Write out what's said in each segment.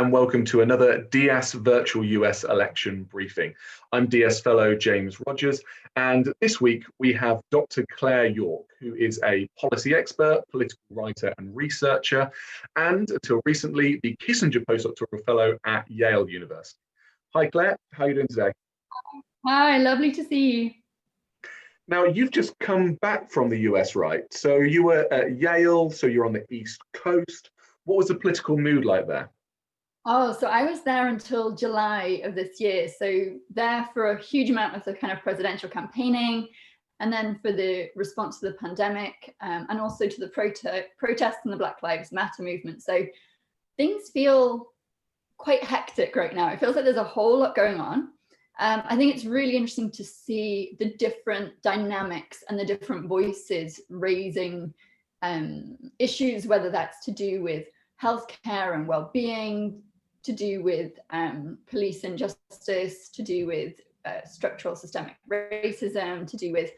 and welcome to another DIAS Virtual U.S. election briefing. I'm DIAS Fellow James Rogers, and this week we have Dr. Claire Yorke, who is a policy expert, political writer and researcher, and until recently, the Kissinger Postdoctoral Fellow at Yale University. Hi Claire, how are you doing today? Hi, lovely to see you. Now, you've just come back from the US, right? So you were at Yale, so you're on the East Coast. What was the political mood like there? Oh, so I was there until July of this year. So there for a huge amount of the kind of presidential campaigning, and then for the response to the pandemic, and also to the protests and the Black Lives Matter movement. So things feel quite hectic right now. It feels like there's a whole lot going on. I think it's really interesting to see the different dynamics and the different voices raising issues, whether that's to do with healthcare and well-being, to do with police injustice, to do with structural systemic racism, to do with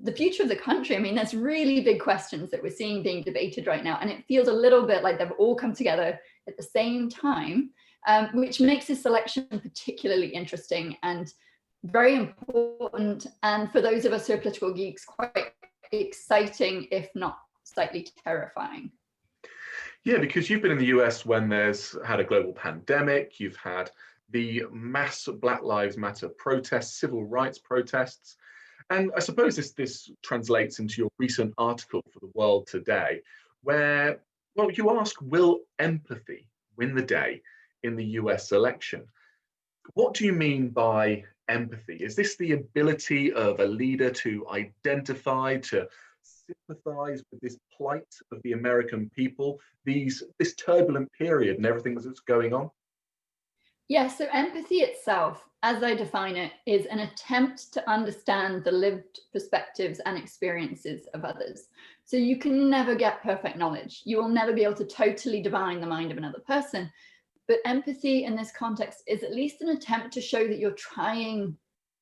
the future of the country. I mean, there's really big questions that we're seeing being debated right now, and it feels a little bit like they've all come together at the same time. Which makes this election particularly interesting and very important, and for those of us who are political geeks, quite exciting, if not slightly terrifying. Yeah, because you've been in the US when there's had a global pandemic, you've had the mass Black Lives Matter protests, civil rights protests, and I suppose this translates into your recent article for the World Today, where, well, you ask, will empathy win the day in the US election? What do you mean by empathy? Is this the ability of a leader to identify, to sympathize with this plight of the American people, this turbulent period and everything that's going on? Yeah, so empathy itself, as I define it, is an attempt to understand the lived perspectives and experiences of others. So you can never get perfect knowledge. You will never be able to totally divine the mind of another person. But empathy in this context is at least an attempt to show that you're trying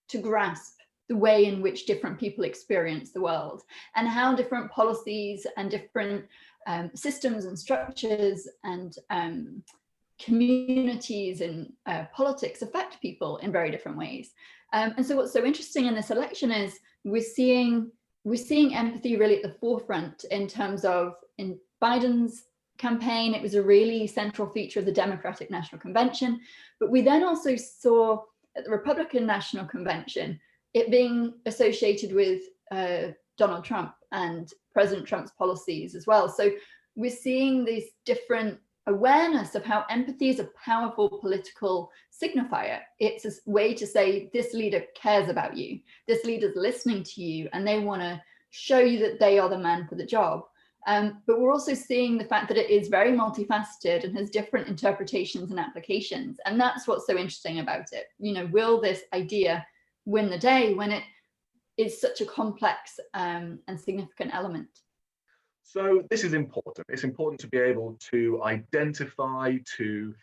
to grasp the way in which different people experience the world and how different policies and different systems and structures and communities and politics affect people in very different ways. And so what's so interesting in this election is we're seeing empathy really at the forefront in terms of in Biden's campaign. It was a really central feature of the Democratic National Convention, but we then also saw at the Republican National Convention it being associated with Donald Trump and President Trump's policies as well. So we're seeing this different awareness of how empathy is a powerful political signifier. It's a way to say this leader cares about you, this leader's listening to you, and they want to show you that they are the man for the job. But we're also seeing the fact that it is very multifaceted and has different interpretations and applications. And that's what's so interesting about it. You know, will this idea win the day when it is such a complex and significant element? So this is important. It's important to be able to identify, to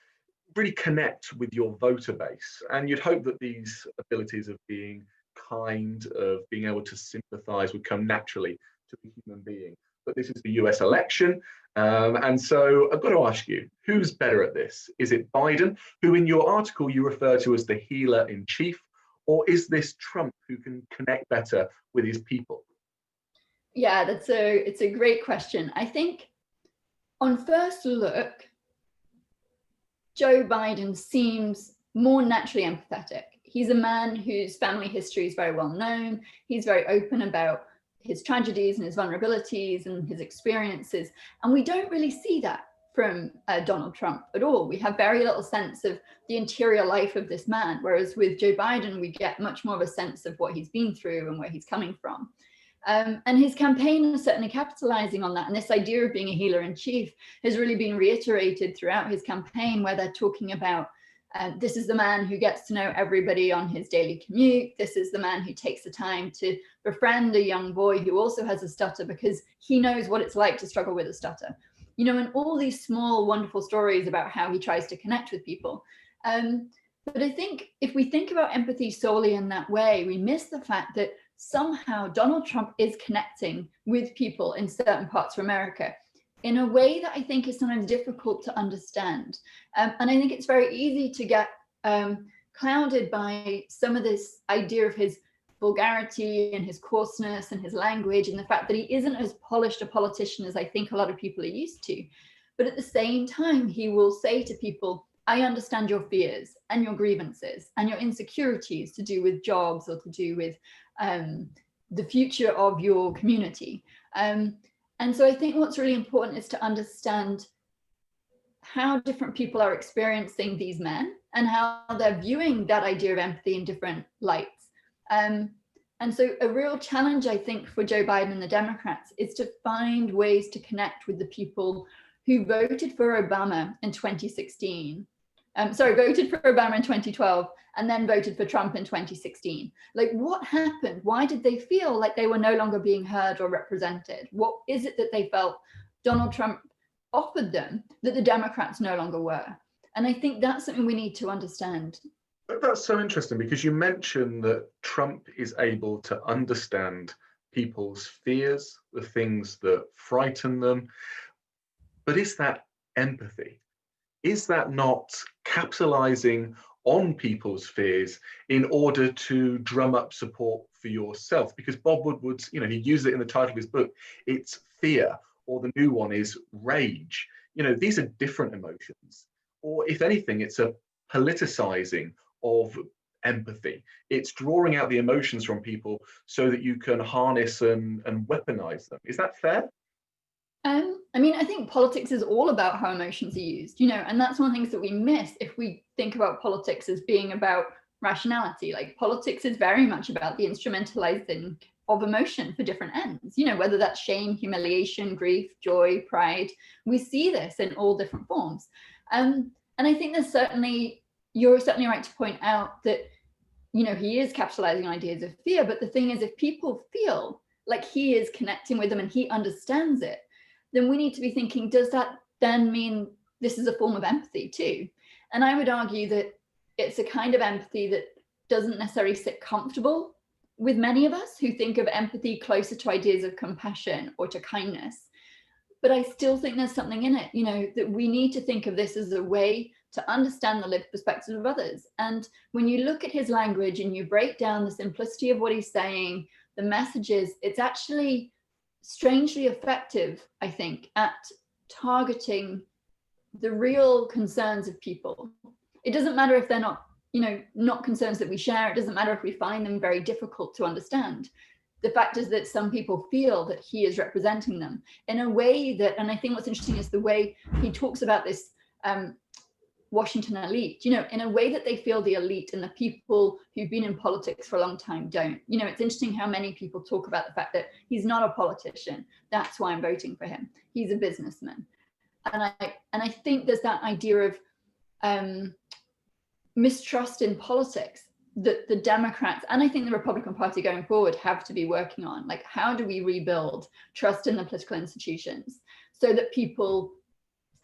really connect with your voter base. And you'd hope that these abilities of being kind, of being able to sympathize would come naturally to the human being. But this is the US election. And so I've got to ask you, who's better at this? Is it Biden, who in your article you refer to as the healer in chief, or is this Trump who can connect better with his people? Yeah, it's a great question. I think on first look, Joe Biden seems more naturally empathetic. He's a man whose family history is very well known. He's very open about his tragedies and his vulnerabilities and his experiences. And we don't really see that from Donald Trump at all. We have very little sense of the interior life of this man, whereas with Joe Biden, we get much more of a sense of what he's been through and where he's coming from. And his campaign is certainly capitalizing on that. And this idea of being a healer in chief has really been reiterated throughout his campaign, where they're talking about this is the man who gets to know everybody on his daily commute. This is the man who takes the time to befriend a young boy who also has a stutter because he knows what it's like to struggle with a stutter. You know, and all these small, wonderful stories about how he tries to connect with people. But I think if we think about empathy solely in that way, we miss the fact that somehow Donald Trump is connecting with people in certain parts of America in a way that I think is sometimes difficult to understand. And I think it's very easy to get clouded by some of this idea of his vulgarity and his coarseness and his language, and the fact that he isn't as polished a politician as I think a lot of people are used to. But at the same time, he will say to people, I understand your fears and your grievances and your insecurities to do with jobs or to do with the future of your community. And so I think what's really important is to understand how different people are experiencing these men and how they're viewing that idea of empathy in different lights. And so a real challenge, I think, for Joe Biden and the Democrats is to find ways to connect with the people who voted for Obama in 2016. Voted for Obama in 2012 and then voted for Trump in 2016. Like, what happened? Why did they feel like they were no longer being heard or represented? What is it that they felt Donald Trump offered them that the Democrats no longer were? And I think that's something we need to understand. That's so interesting, because you mentioned that Trump is able to understand people's fears, the things that frighten them. But is that empathy? Is that not capitalizing on people's fears in order to drum up support for yourself? Because Bob Woodward's, he used it in the title of his book, it's fear, or the new one is rage. These are different emotions. Or if anything, it's a politicizing of empathy. It's drawing out the emotions from people so that you can harness and weaponize them. Is that fair? I think politics is all about how emotions are used, and that's one of the things that we miss if we think about politics as being about rationality. Like, politics is very much about the instrumentalizing of emotion for different ends, whether that's shame, humiliation, grief, joy, pride. We see this in all different forms. And I think you're certainly right to point out that, he is capitalizing on ideas of fear. But the thing is, if people feel like he is connecting with them and he understands it, then we need to be thinking, does that then mean this is a form of empathy too? And I would argue that it's a kind of empathy that doesn't necessarily sit comfortable with many of us who think of empathy closer to ideas of compassion or to kindness. But I still think there's something in it, that we need to think of this as a way to understand the lived perspectives of others. And when you look at his language and you break down the simplicity of what he's saying, the messages, it's actually strangely effective, I think, at targeting the real concerns of people. It doesn't matter if they're not concerns that we share. It doesn't matter if we find them very difficult to understand. The fact is that some people feel that he is representing them in a way that, and I think what's interesting is the way he talks about this Washington elite, in a way that they feel the elite and the people who've been in politics for a long time don't. It's interesting how many people talk about the fact that he's not a politician. That's why I'm voting for him. He's a businessman. And I think there's that idea of mistrust in politics that the Democrats and I think the Republican Party going forward have to be working on. Like, how do we rebuild trust in the political institutions so that people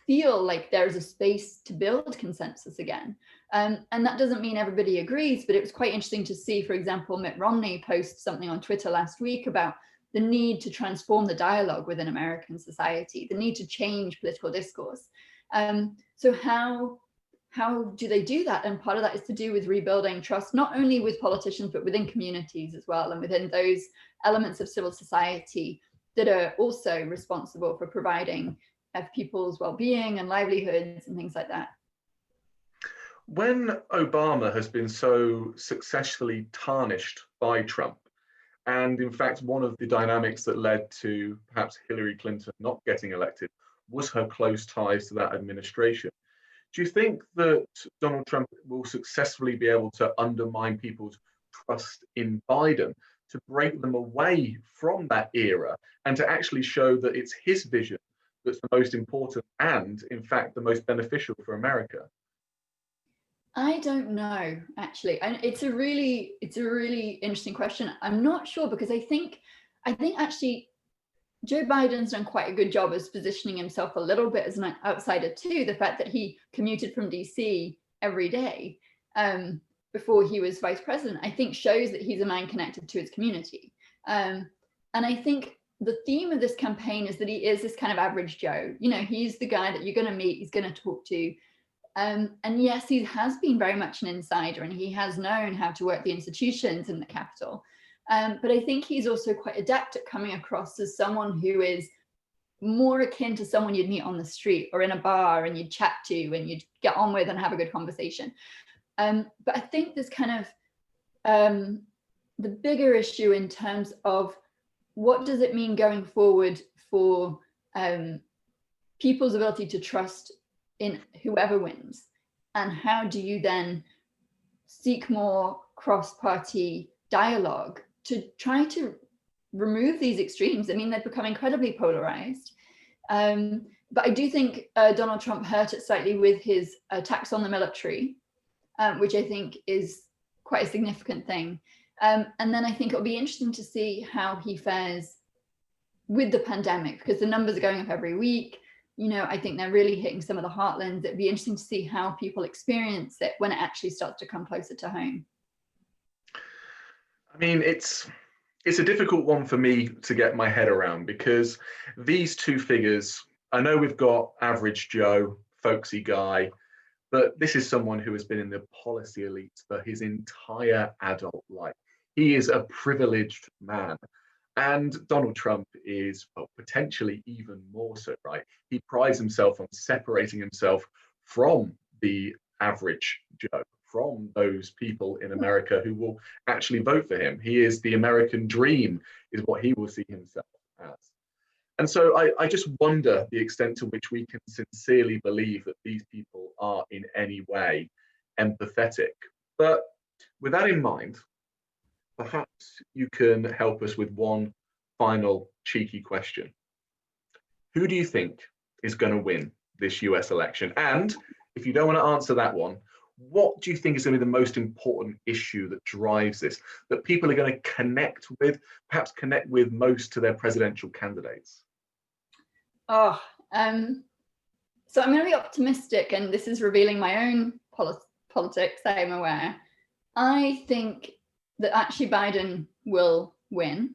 feel like there's a space to build consensus again? And that doesn't mean everybody agrees, but it was quite interesting to see, for example, Mitt Romney post something on Twitter last week about the need to transform the dialogue within American society, the need to change political discourse. So how do they do that? And part of that is to do with rebuilding trust, not only with politicians, but within communities as well, and within those elements of civil society that are also responsible for providing people's well-being and livelihoods and things like that. When Obama has been so successfully tarnished by Trump, and in fact, one of the dynamics that led to perhaps Hillary Clinton not getting elected was her close ties to that administration. Do you think that Donald Trump will successfully be able to undermine people's trust in Biden, to break them away from that era and to actually show that it's his vision that's the most important and, in fact, the most beneficial for America? I don't know, actually. And it's a really interesting question. I'm not sure, because I think actually Joe Biden's done quite a good job of positioning himself a little bit as an outsider too. The fact that he commuted from DC every day before he was vice president, I think shows that he's a man connected to his community. And I think the theme of this campaign is that he is this kind of average Joe. You know, he's the guy that you're going to meet, he's going to talk to. And yes, he has been very much an insider, and he has known how to work the institutions in the Capitol. But I think he's also quite adept at coming across as someone who is more akin to someone you'd meet on the street or in a bar and you'd chat to and you'd get on with and have a good conversation. But I think there's kind of the bigger issue in terms of what does it mean going forward for people's ability to trust in whoever wins, and how do you then seek more cross-party dialogue to try to remove these extremes? I mean, they've become incredibly polarized. But I do think Donald Trump hurt it slightly with his attacks on the military, which I think is quite a significant thing. And then I think it'll be interesting to see how he fares with the pandemic, because the numbers are going up every week. You know, I think they're really hitting some of the heartlands. It'd be interesting to see how people experience it when it actually starts to come closer to home. I mean, it's a difficult one for me to get my head around, because these two figures, I know we've got average Joe, folksy guy, but this is someone who has been in the policy elite for his entire adult life. He is a privileged man. And Donald Trump is, well, potentially even more so, right? He prides himself on separating himself from the average Joe, from those people in America who will actually vote for him. He is the American dream, is what he will see himself as. And so I just wonder the extent to which we can sincerely believe that these people are in any way empathetic. But with that in mind, perhaps you can help us with one final cheeky question. Who do you think is going to win this US election? And if you don't want to answer that one, what do you think is going to be the most important issue that drives this, that people are going to connect with, perhaps connect with most to their presidential candidates? So I'm going to be optimistic, and this is revealing my own politics, I'm aware. I think that actually Biden will win,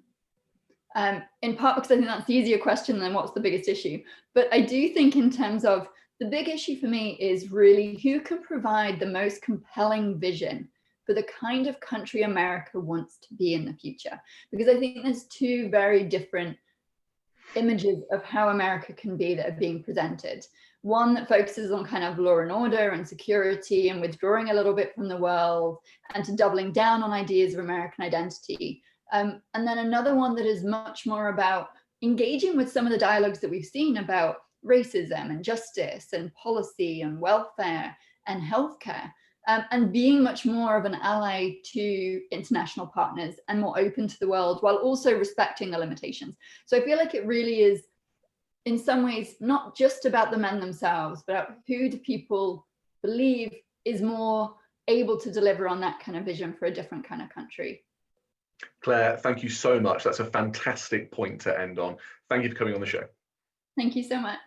in part because I think that's the easier question than what's the biggest issue. But I do think in terms of the big issue for me is really who can provide the most compelling vision for the kind of country America wants to be in the future. Because I think there's two very different images of how America can be that are being presented. One that focuses on kind of law and order and security and withdrawing a little bit from the world and to doubling down on ideas of American identity. And then another one that is much more about engaging with some of the dialogues that we've seen about racism and justice and policy and welfare and healthcare, and being much more of an ally to international partners and more open to the world while also respecting the limitations. So I feel like it really is, in some ways, not just about the men themselves, but about who do people believe is more able to deliver on that kind of vision for a different kind of country. Claire, thank you so much. That's a fantastic point to end on. Thank you for coming on the show. Thank you so much.